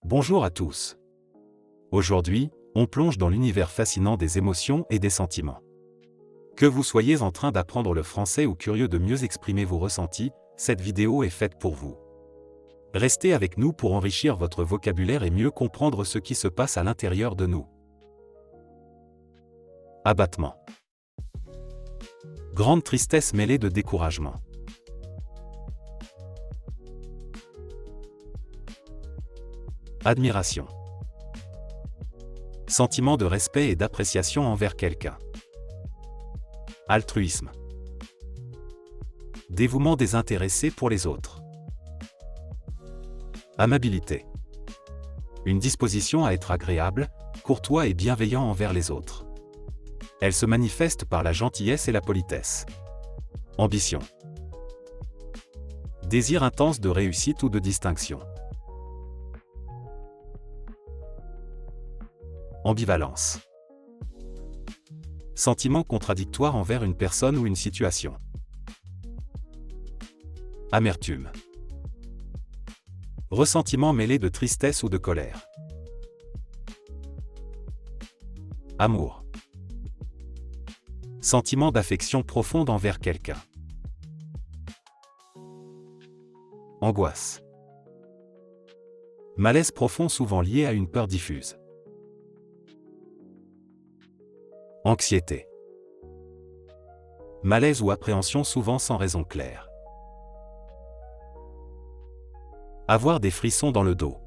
Bonjour à tous. Aujourd'hui, on plonge dans l'univers fascinant des émotions et des sentiments. Que vous soyez en train d'apprendre le français ou curieux de mieux exprimer vos ressentis, cette vidéo est faite pour vous. Restez avec nous pour enrichir votre vocabulaire et mieux comprendre ce qui se passe à l'intérieur de nous. Abattement. Grande tristesse mêlée de découragement. Admiration. Sentiment de respect et d'appréciation envers quelqu'un. Altruisme. Dévouement désintéressé pour les autres. Amabilité. Une disposition à être agréable, courtois et bienveillant envers les autres. Elle se manifeste par la gentillesse et la politesse. Ambition. Désir intense de réussite ou de distinction. Ambivalence. Sentiment contradictoire envers une personne ou une situation. Amertume. Ressentiment mêlé de tristesse ou de colère. Amour. Sentiment d'affection profonde envers quelqu'un. Angoisse. Malaise profond souvent lié à une peur diffuse. Anxiété. Malaise ou appréhension souvent sans raison claire. Avoir des frissons dans le dos.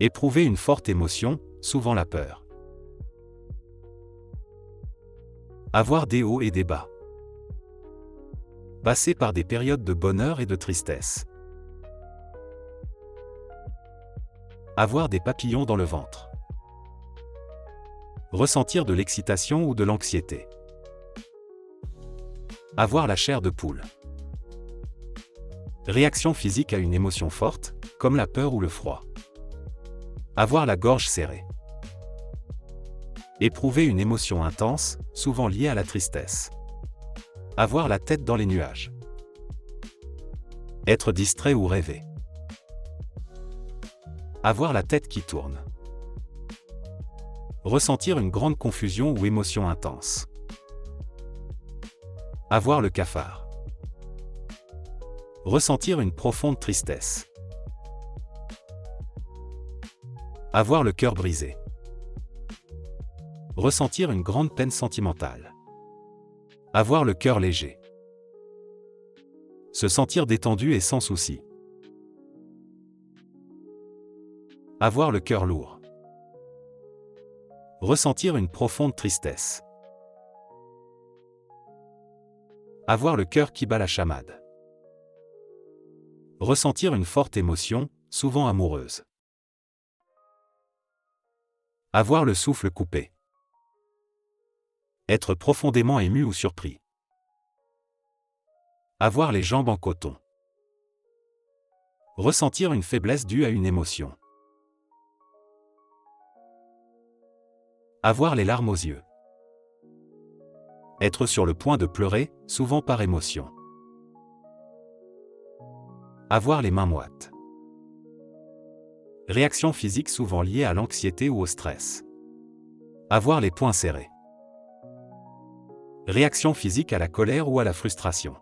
Éprouver une forte émotion, souvent la peur. Avoir des hauts et des bas. Passer par des périodes de bonheur et de tristesse. Avoir des papillons dans le ventre. Ressentir de l'excitation ou de l'anxiété. Avoir la chair de poule. Réaction physique à une émotion forte, comme la peur ou le froid. Avoir la gorge serrée. Éprouver une émotion intense, souvent liée à la tristesse. Avoir la tête dans les nuages. Être distrait ou rêver. Avoir la tête qui tourne. Ressentir une grande confusion ou émotion intense. Avoir le cafard. Ressentir une profonde tristesse. Avoir le cœur brisé. Ressentir une grande peine sentimentale. Avoir le cœur léger. Se sentir détendu et sans souci. Avoir le cœur lourd. Ressentir une profonde tristesse. Avoir le cœur qui bat la chamade. Ressentir une forte émotion, souvent amoureuse. Avoir le souffle coupé. Être profondément ému ou surpris. Avoir les jambes en coton. Ressentir une faiblesse due à une émotion. Avoir les larmes aux yeux. Être sur le point de pleurer, souvent par émotion. Avoir les mains moites. Réaction physique souvent liée à l'anxiété ou au stress. Avoir les poings serrés. Réaction physique à la colère ou à la frustration.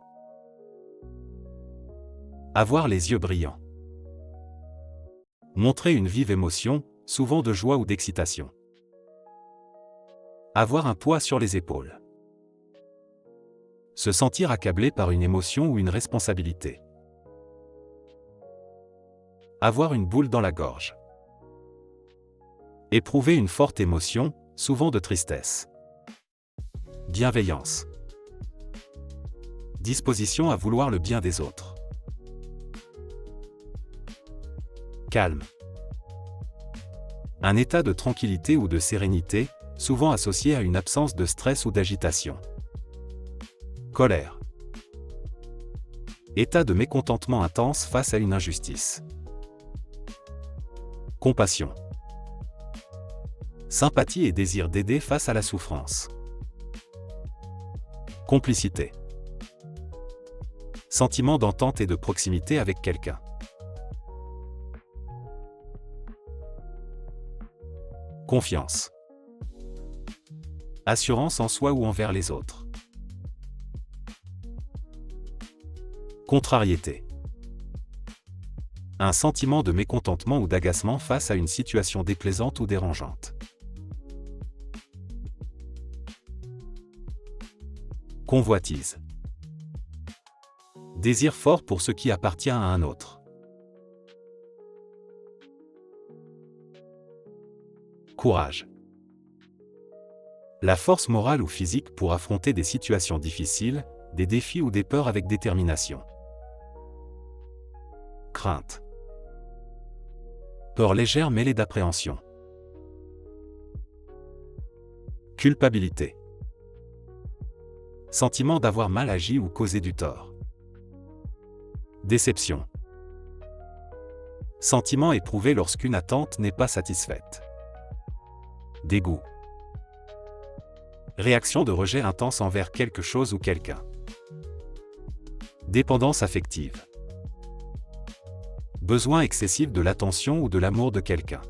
Avoir les yeux brillants. Montrer une vive émotion, souvent de joie ou d'excitation. Avoir un poids sur les épaules. Se sentir accablé par une émotion ou une responsabilité. Avoir une boule dans la gorge. Éprouver une forte émotion, souvent de tristesse. Bienveillance. Disposition à vouloir le bien des autres. Calme. Un état de tranquillité ou de sérénité, souvent associé à une absence de stress ou d'agitation. Colère. État de mécontentement intense face à une injustice. Compassion. Sympathie et désir d'aider face à la souffrance. Complicité. Sentiment d'entente et de proximité avec quelqu'un. Confiance. Assurance en soi ou envers les autres. Contrariété. Un sentiment de mécontentement ou d'agacement face à une situation déplaisante ou dérangeante. Convoitise. Désir fort pour ce qui appartient à un autre. Courage. La force morale ou physique pour affronter des situations difficiles, des défis ou des peurs avec détermination. Crainte. Peur légère mêlée d'appréhension. Culpabilité. Sentiment d'avoir mal agi ou causé du tort. Déception. Sentiment éprouvé lorsqu'une attente n'est pas satisfaite. Dégoût. Réaction de rejet intense envers quelque chose ou quelqu'un. Dépendance affective. Besoin excessif de l'attention ou de l'amour de quelqu'un.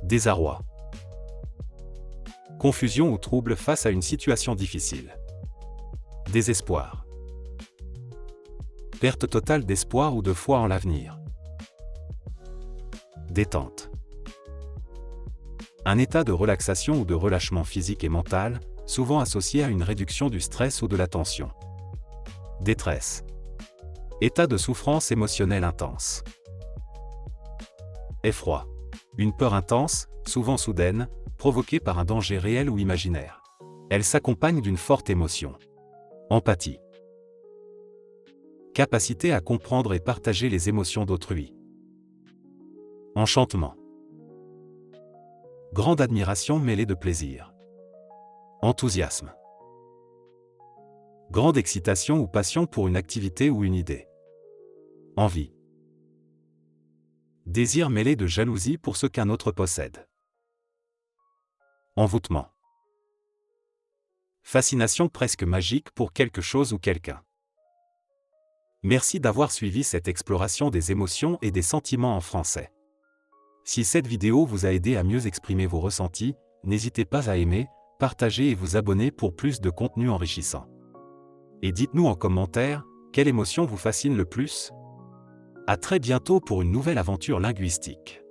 Désarroi. Confusion ou trouble face à une situation difficile. Désespoir. Perte totale d'espoir ou de foi en l'avenir. Détente. Un état de relaxation ou de relâchement physique et mental, souvent associé à une réduction du stress ou de la tension. Détresse. État de souffrance émotionnelle intense. Effroi. Une peur intense, souvent soudaine, provoquée par un danger réel ou imaginaire. Elle s'accompagne d'une forte émotion. Empathie. Capacité à comprendre et partager les émotions d'autrui. Enchantement. Grande admiration mêlée de plaisir. Enthousiasme. Grande excitation ou passion pour une activité ou une idée. Envie. Désir mêlé de jalousie pour ce qu'un autre possède. Envoûtement. Fascination presque magique pour quelque chose ou quelqu'un. Merci d'avoir suivi cette exploration des émotions et des sentiments en français. Si cette vidéo vous a aidé à mieux exprimer vos ressentis, n'hésitez pas à aimer, partager et vous abonner pour plus de contenu enrichissant. Et dites-nous en commentaire, quelle émotion vous fascine le plus ? À très bientôt pour une nouvelle aventure linguistique.